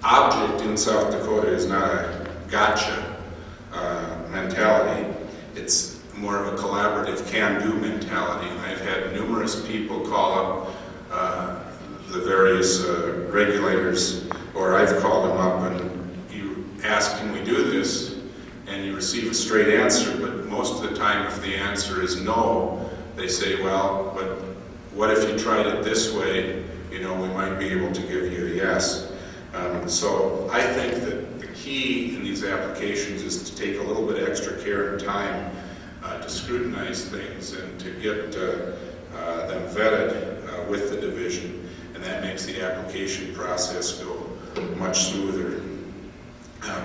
object in South Dakota is not a gotcha mentality. It's more of a collaborative can-do mentality. And I've had numerous people call up the various regulators, or I've called them up and you ask, can we do this? And you receive a straight answer, but most of the time if the answer is no, they say, well, but what if you tried it this way? You know, we might be able to give you a yes. So I think that the key in these applications is to take a little bit extra care and time to scrutinize things and to get them vetted with the division, and that makes the application process go much smoother.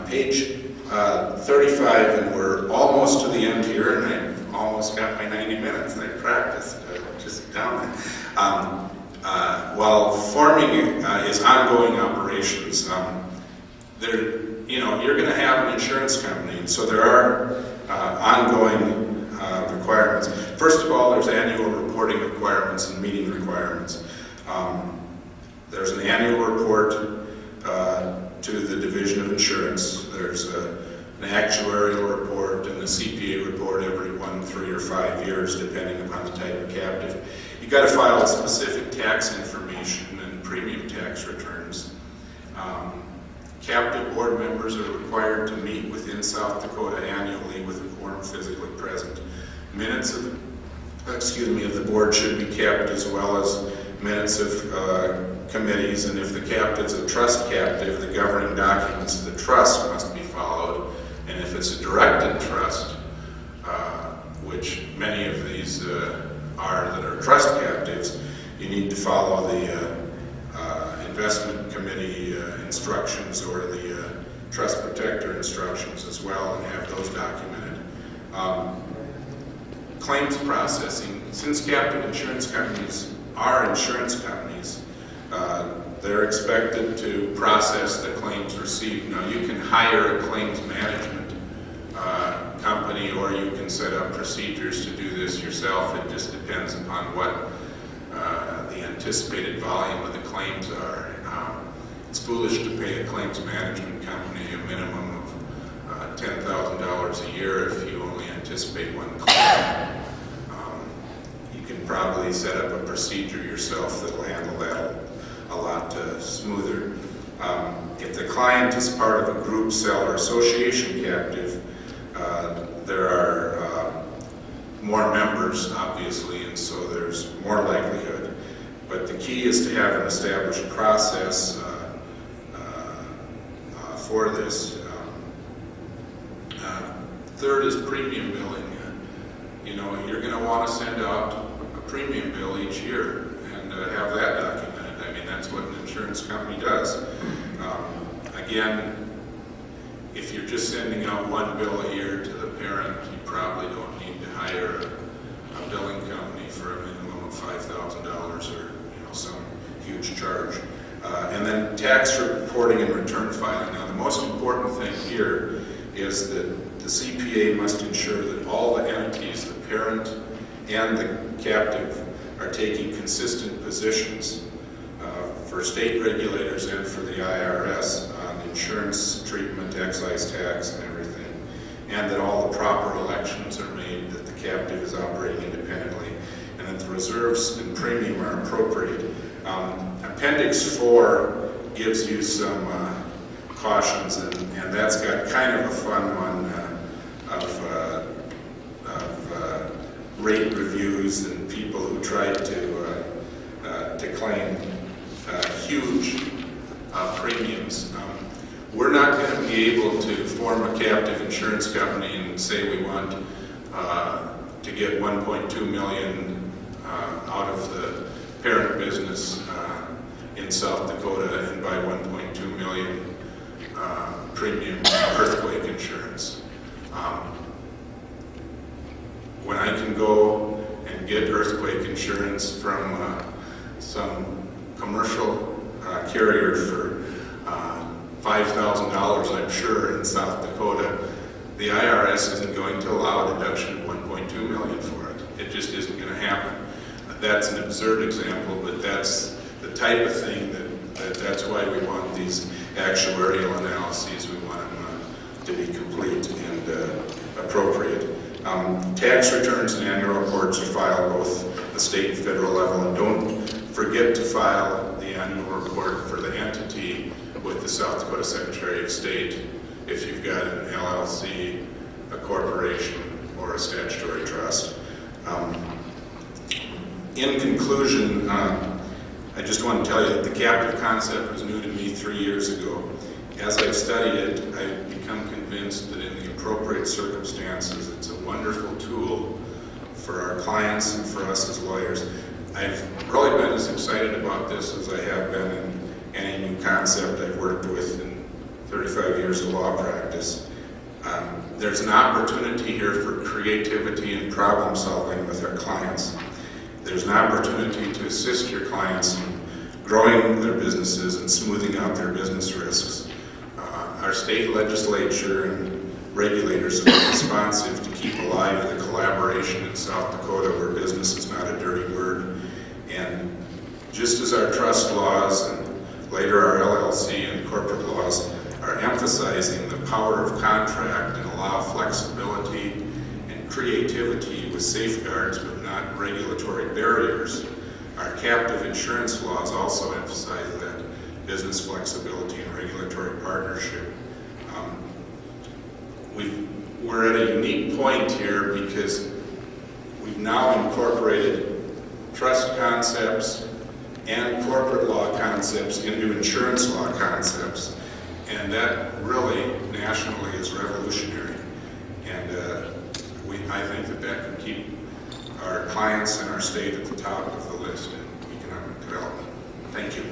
Page 35, and we're almost to the end here, and I've almost got my 90 minutes, and I practiced just down there. While forming is ongoing operations, you're going to have an insurance company, and so there are ongoing requirements. First of all, there's annual reporting requirements and meeting requirements. There's an annual report to the Division of Insurance. There's an actuarial report and a CPA report every 1, 3, or 5 years, depending upon the type of captive. You've got to file specific tax information and premium tax returns. Captive board members are required to meet within South Dakota annually with a quorum physically present. Minutes of the board should be kept, as well as minutes of committees, and if the captive's a trust captive, the governing documents of the trust must be followed, and if it's a directed trust, which many of these are that are trust captives, you need to follow the investment committee instructions or the trust protector instructions as well, and have those documented. Claims processing. Since captive insurance companies are insurance companies, they're expected to process the claims received. Now, you can hire a claims management company, or you can set up procedures to do this yourself. It just depends upon what the anticipated volume of the claims are. It's foolish to pay a claims management company a minimum of $10,000 a year if you only anticipate one claim. You can probably set up a procedure yourself that'll handle that a lot smoother. If the client is part of a group, cell, or association captive, there are more members, obviously, and so there's more likelihood. But the key is to have an established process for this. Third is premium billing. You're going to want to send out a premium bill each year and have that documented. I mean, that's what an insurance company does. Again, if you're just sending out one bill a year to the parent, you probably don't need to hire a billing company for a minimum of $5,000 or some huge charge. And then tax reporting and return filing. Now, the most important thing here is that the CPA must ensure that all the entities, the parent and the captive, are taking consistent positions for state regulators and for the IRS on insurance treatment, excise tax, and everything, and that all the proper elections are made, that the captive is operating independently, and that the reserves and premium are appropriate. Appendix 4 gives you some cautions, and that's got kind of a fun one of rate reviews and people who tried to claim huge premiums. We're not going to be able to form a captive insurance company and say we want to get $1.2 million out of the parent business in South Dakota and buy $1.2 million premium earthquake insurance. When I can go and get earthquake insurance from some commercial carrier for $5,000, I'm sure, in South Dakota, the IRS isn't going to allow a deduction of $1.2 million for it. It just isn't going to happen. That's an absurd example, but that's the type of thing that's why we want these actuarial analyses, we want them to be complete and appropriate. Tax returns and annual reports are filed both at the state and federal level, and don't forget to file the annual report for the entity with the South Dakota Secretary of State if you've got an LLC, a corporation, or a statutory trust. In conclusion, I just want to tell you that the captive concept was new to me 3 years ago. As I've studied it, I've become convinced that in the appropriate circumstances, it's a wonderful tool for our clients and for us as lawyers. I've really been as excited about this as I have been in any new concept I've worked with in 35 years of law practice. There's an opportunity here for creativity and problem solving with our clients. There's an opportunity to assist your clients in growing their businesses and smoothing out their business risks. Our state legislature and regulators have been responsive to keep alive the collaboration in South Dakota where business is not a dirty word. And just as our trust laws and later our LLC and corporate laws are emphasizing the power of contract and allow flexibility and creativity with safeguards but not regulatory barriers, our captive insurance laws also emphasize that business flexibility and regulatory partnership. We're at a unique point here because we've now incorporated trust concepts and corporate law concepts into insurance law concepts, and that really nationally is revolutionary. And I think that can keep our clients and our state at the top of the list in economic development. Thank you.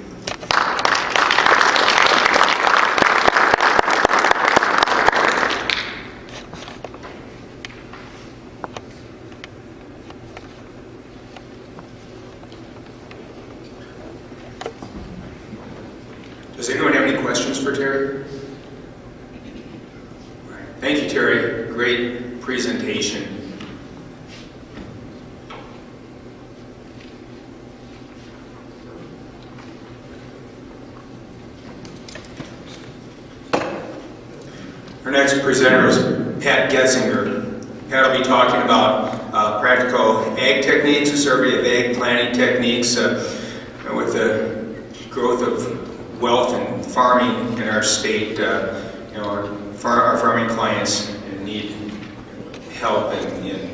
Does anyone have any questions for Terry? All right. Thank you, Terry. Great presentation. Our next presenter is Pat Getzinger. Pat will be talking about practical ag techniques, a survey of ag planning techniques with the growth of wealth and farming in our state. Our farming clients need help in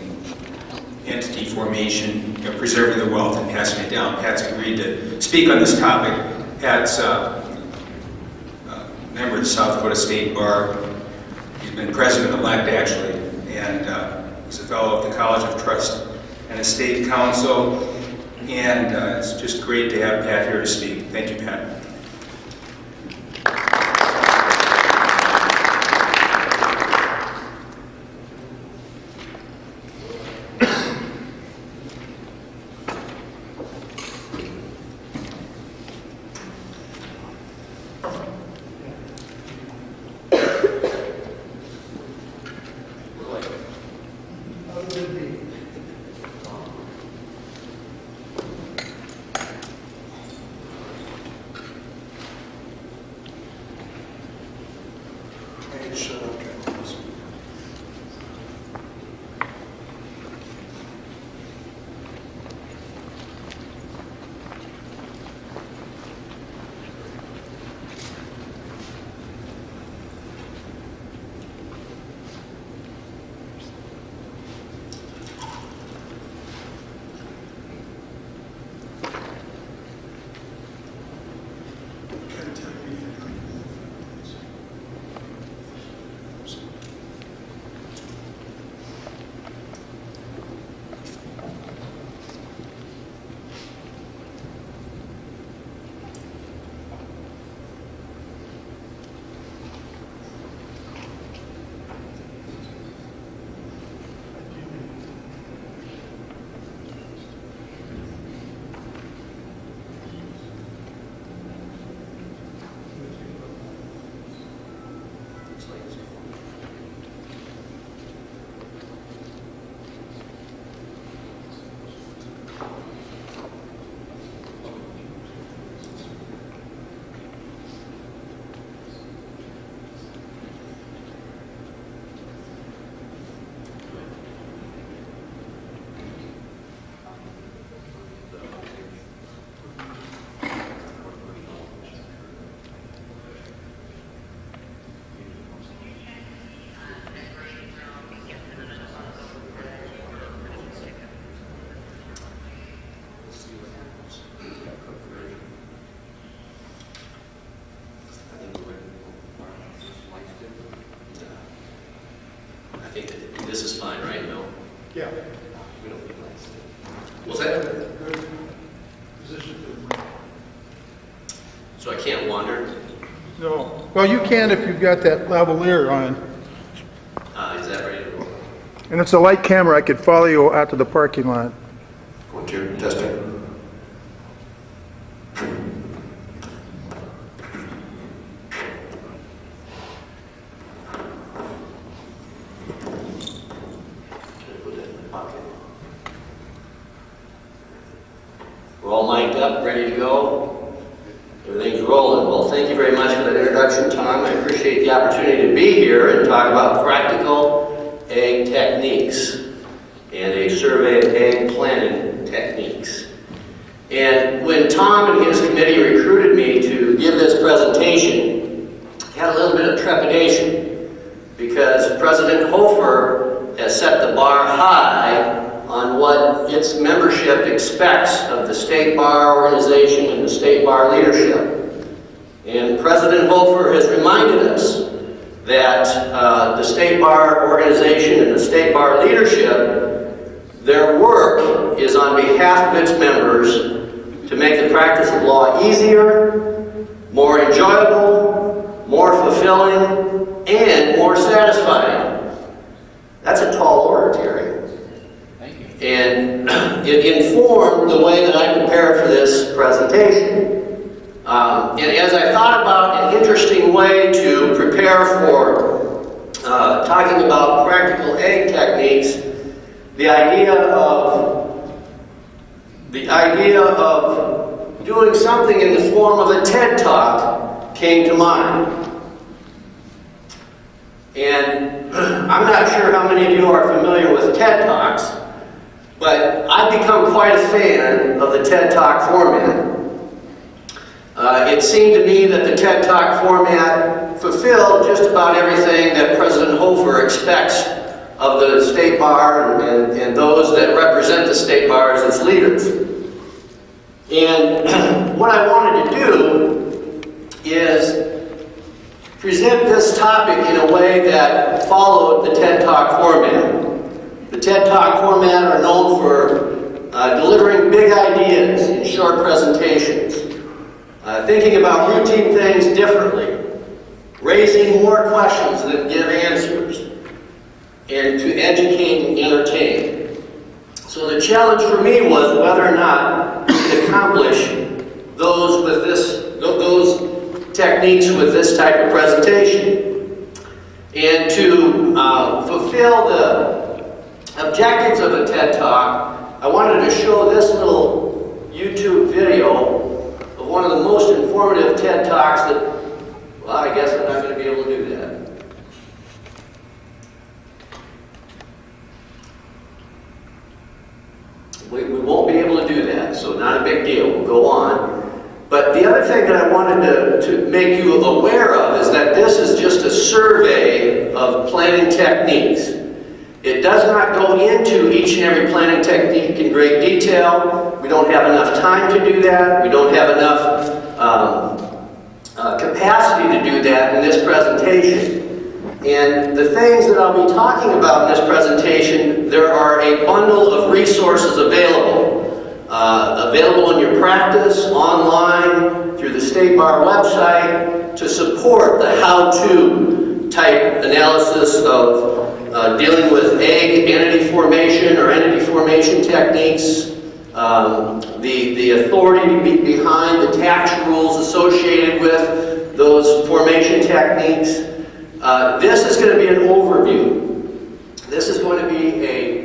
entity formation, preserving the wealth and passing it down. Pat's agreed to speak on this topic. Pat's a member of the South Dakota State Bar. He's been president-elect, actually, and he's a fellow of the College of Trust and Estate Council. And it's just great to have Pat here to speak. Thank you, Pat. this is fine, right? No? Yeah. We don't need lights. What's that? Good position to the mic. So I can't wander? No. Well, you can if you've got that lavalier on. Is that ready to roll? And it's a light camera. I could follow you out to the parking lot. 1, 2, testing. Put that in my pocket. We're all mic'd up, ready to go. Everything's rolling. Well, thank you very much for that introduction, Tom. I appreciate the opportunity to be here and talk about practical ag techniques and a survey of ag planting techniques. And when Tom and his committee recruited me to give this presentation, I had a little bit of trepidation because President Hofer has set the bar high on what its membership expects of the State Bar Organization and the State Bar leadership. And President Hofer has reminded us that the State Bar Organization and the State Bar leadership, their work is on behalf of its members to make the practice of law easier, more enjoyable, more fulfilling, and more satisfying. That's a tall order, Terry. And it informed the way that I prepared for this presentation. And as I thought about an interesting way to prepare for talking about practical ag techniques, the idea of doing something in the form of a TED Talk came to mind. And I'm not sure how many of you are familiar with TED Talks, but I've become quite a fan of the TED Talk format. It seemed to me that the TED Talk format fulfilled just about everything that President Hofer expects of the State Bar and those that represent the State Bar as its leaders. And what I wanted to do is present this topic in a way that followed the TED Talk format. The TED Talk format are known for delivering big ideas in short presentations, thinking about routine things differently, raising more questions than give answers, and to educate and entertain. So the challenge for me was whether or not we could accomplish those techniques with this type of presentation. And to fulfill the objectives of a TED Talk, I wanted to show this little YouTube video of one of the most informative TED Talks that, well, I guess I'm not going to be able to do that. We won't be able to do that, so not a big deal. We'll go on. But the other thing that I wanted to make you aware of is that this is just a survey of planting techniques. It does not go into each and every planting technique in great detail. We don't have enough time to do that. We don't have enough capacity to do that in this presentation. And the things that I'll be talking about in this presentation, there are a bundle of resources available. Available in your practice, online, through the State Bar website, to support the how-to type analysis of dealing with ag entity formation or entity formation techniques, the authority to be behind the tax rules associated with those formation techniques. This is going to be an overview. This is going to be a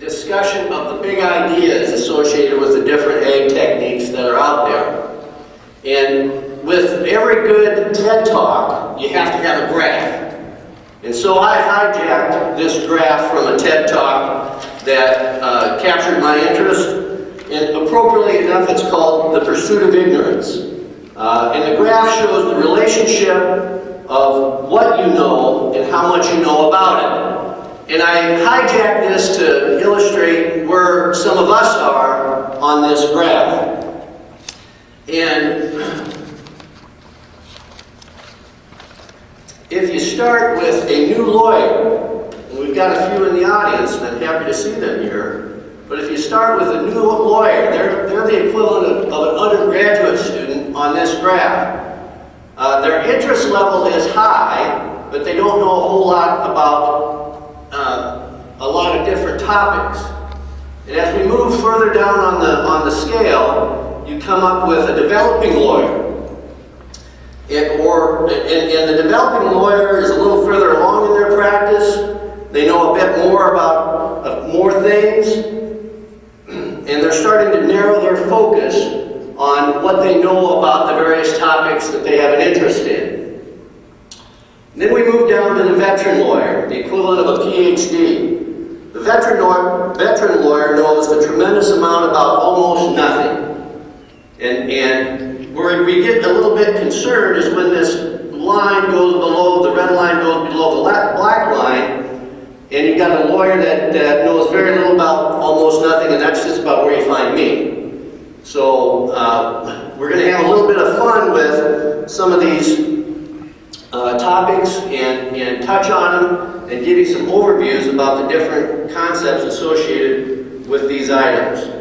discussion of the big ideas associated with the different ag techniques that are out there. And with every good TED Talk, you have to have a graph. And so I hijacked this graph from a TED Talk that captured my interest, and appropriately enough, it's called The Pursuit of Ignorance. And the graph shows the relationship of what you know and how much you know about it. And I hijacked this to illustrate where some of us are on this graph. And if you start with a new lawyer, and we've got a few in the audience, and I'm happy to see them here, but if you start with a new lawyer, they're the equivalent of an undergraduate student on this graph. Their interest level is high, but they don't know a whole lot about a lot of different topics. And as we move further down on the scale, you come up with a developing lawyer. And the developing lawyer is a little further along in their practice. They know a bit more about more things, and they're starting to narrow their focus on what they know about the various topics that they have an interest in. And then we move down to the veteran lawyer, the equivalent of a PhD. The veteran lawyer knows a tremendous amount about almost nothing. And where we get a little bit concerned is when this line goes below, the red line goes below the black line, and you've got a lawyer that knows very little about almost nothing, and that's just about where you find me. So we're going to have a little bit of fun with some of these topics and touch on them and give you some overviews about the different concepts associated with these items.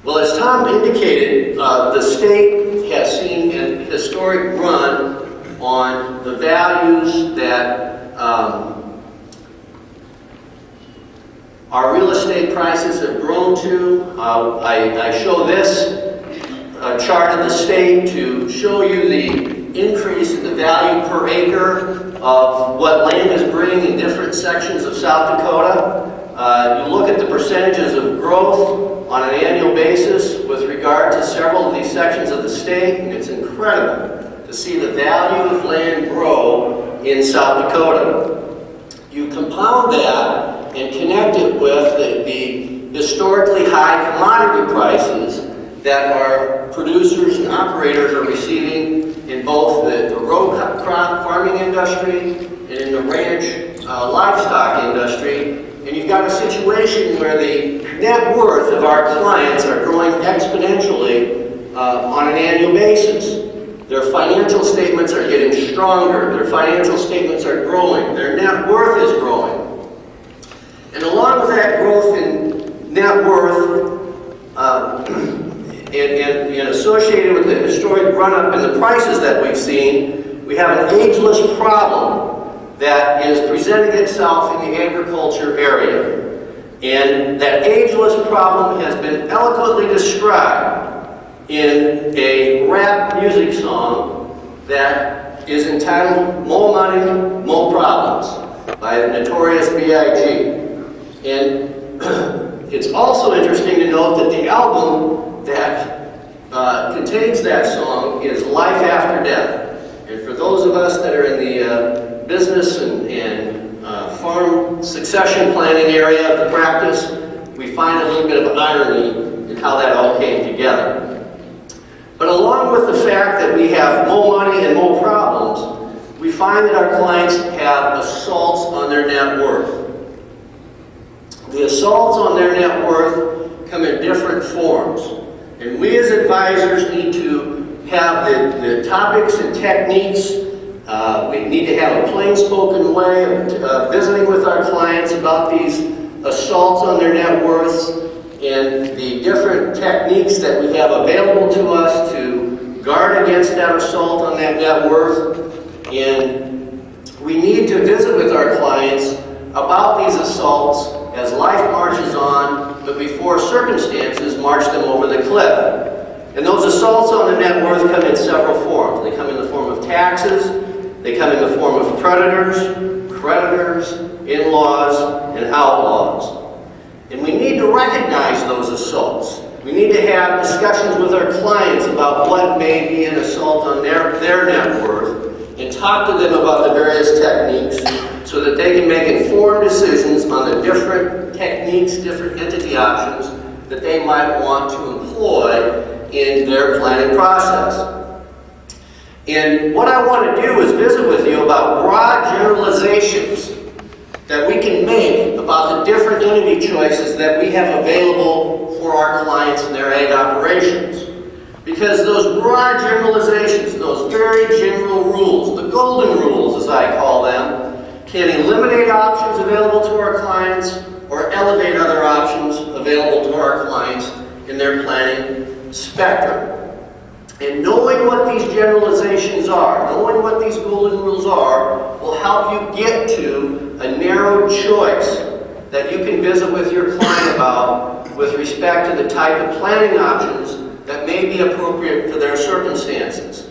Well, as Tom indicated, the state has seen a historic run on the values that our real estate prices have grown to. I show this chart of the state to show you the increase in the value per acre of what land is bringing in different sections of South Dakota. You look at the percentages of growth on an annual basis with regard to several of these sections of the state, and it's incredible to see the value of land grow in South Dakota. You compound that and connect it with the historically high commodity prices that our producers and operators are receiving in both the row crop farming industry and in the ranch livestock industry. And you've got a situation where the net worth of our clients are growing exponentially on an annual basis. Their financial statements are getting stronger. Their financial statements are growing. Their net worth is growing. And along with that growth in net worth and associated with the historic run-up in the prices that we've seen, we have an ageless problem that is presenting itself in the agriculture area. And that ageless problem has been eloquently described in a rap music song that is entitled Mo Money, Mo Problems by the Notorious B.I.G. And it's also interesting to note that the album that contains that song is Life After Death. And for those of us that are in the business and farm succession planning area of the practice, we find a little bit of irony in how that all came together. But along with the fact that we have more money and more problems, we find that our clients have assaults on their net worth. The assaults on their net worth come in different forms. And we as advisors need to have the topics and techniques. We need to have a plain-spoken way of visiting with our clients about these assaults on their net worths and the different techniques that we have available to us to guard against that assault on that net worth. And we need to visit with our clients about these assaults as life marches on, but before circumstances march them over the cliff. And those assaults on the net worth come in several forms. They come in the form of taxes, they come in the form of predators, creditors, in-laws, and outlaws. And we need to recognize those assaults. We need to have discussions with our clients about what may be an assault on their net worth and talk to them about the various techniques so that they can make informed decisions on the different techniques, different entity options that they might want to employ in their planning process. And what I want to do is visit with you about broad generalizations that we can make about the different entity choices that we have available for our clients and their ag operations. Because those broad generalizations, those very general rules, the golden rules as I call them, can eliminate options available to our clients or elevate other options available to our clients in their planning spectrum. And knowing what these generalizations are, knowing what these golden rules are, will help you get to a narrow choice that you can visit with your client about with respect to the type of planning options that may be appropriate for their circumstances.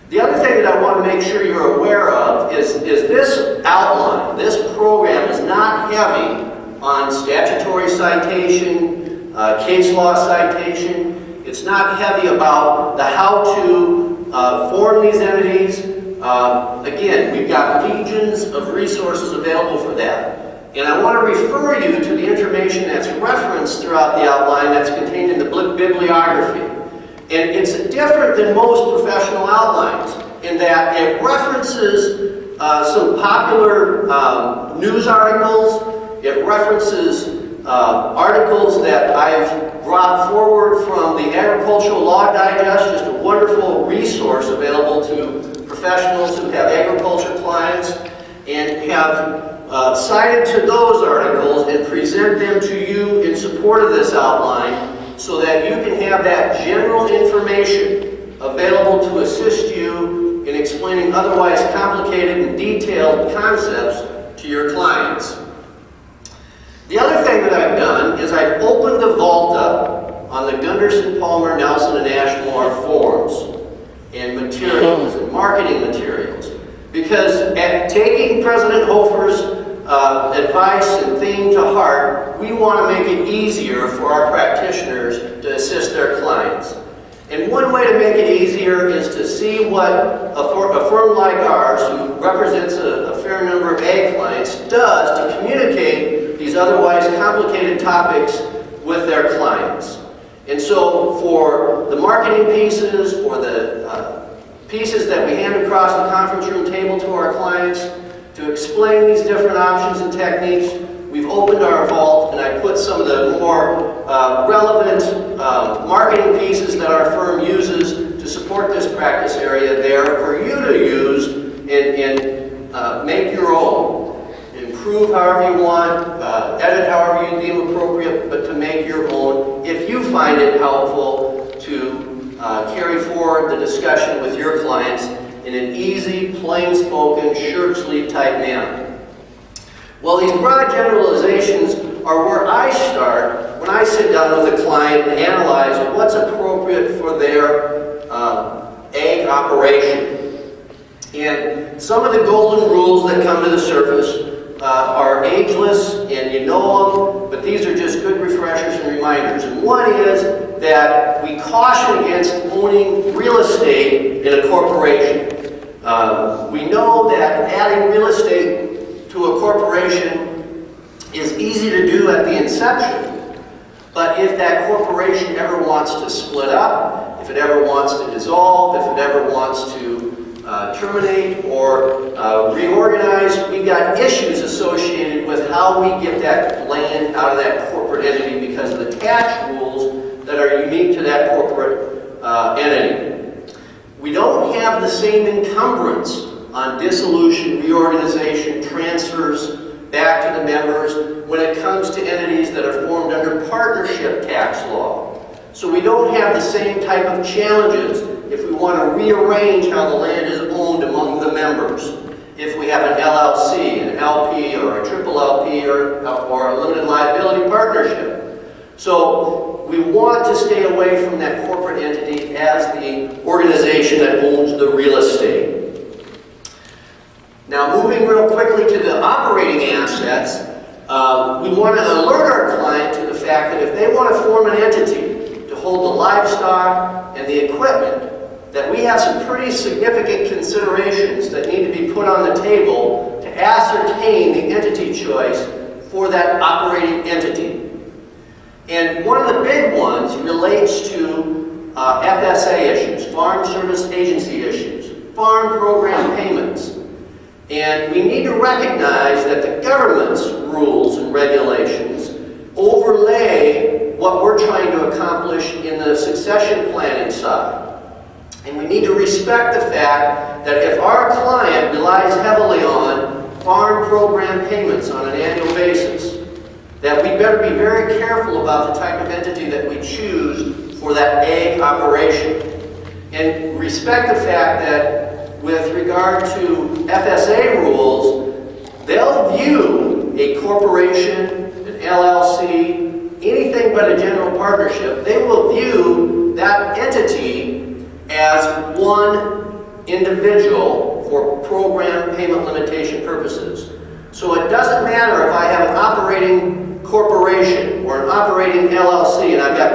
The other thing that I want to make sure you're aware of is this outline, this program is not heavy on statutory citation, case law citation. It's not heavy about the how to form these entities. Again, we've got legions of resources available for that. And I want to refer you to the information that's referenced throughout the outline that's contained in the bibliography. And it's different than most professional outlines in that it references some popular news articles. It references articles that I've brought forward from the Agricultural Law Digest, just a wonderful resource available to professionals who have agriculture clients, and have cited to those articles and present them to you in support of this outline so that you can have that general information available to assist you in explaining otherwise complicated and detailed concepts to your clients. The other thing that I've done is I've opened the vault up on the Gunderson, Palmer, Nelson, and Ashmore forms and materials and marketing materials. Because at taking President Hofer's advice and theme to heart, we want to make it easier for our practitioners to assist their clients. And one way to make it easier is to see what a firm like ours, who represents a fair number of ag clients, does to communicate these otherwise complicated topics with their clients. And so for the marketing pieces, for the pieces that we hand across the conference room table to our clients, to explain these different options and techniques, we've opened our vault and I put some of the more relevant marketing pieces that our firm uses to support this practice area there for you to use and make your own. Improve however you want, edit however you deem appropriate, but to make your own if you find it helpful to carry forward the discussion with your clients in an easy, plain-spoken, shirt-sleeve type manner. Well, these broad generalizations are where I start when I sit down with a client and analyze what's appropriate for their ag operation. And some of the golden rules that come to the surface are ageless, and you know them, but these are just good refreshers and reminders. And one is that we caution against owning real estate in a corporation. We know that adding real estate to a corporation is easy to do at the inception, but if that corporation ever wants to split up, if it ever wants to dissolve, if it ever wants to terminate or reorganize, we've got issues associated with how we get that land out of that corporate entity because of the tax rules that are unique to that corporate entity. We don't have the same encumbrance on dissolution, reorganization, transfers back to the members when it comes to entities that are formed under partnership tax law. So we don't have the same type of challenges if we want to rearrange how the land is owned among the members. If we have an LLC, an LP, or a triple LP, or a limited liability partnership. So we want to stay away from that corporate entity as the organization that owns the real estate. Now, moving real quickly to the operating assets, we want to alert our client to the fact that if they want to form an entity to hold the livestock and the equipment, that we have some pretty significant considerations that need to be put on the table to ascertain the entity choice for that operating entity. And one of the big ones relates to FSA issues, Farm Service Agency issues, farm program payments. And we need to recognize that the government's rules and regulations overlay what we're trying push in the succession planning side. And we need to respect the fact that if our client relies heavily on farm program payments on an annual basis, that we better be very careful about the type of entity that we choose for that ag operation. And respect the fact that with regard to FSA rules, they'll view a corporation, an LLC, anything but a general partnership, they will view that entity as one individual for program payment limitation purposes. So it doesn't matter if I have an operating corporation or an operating LLC and I've got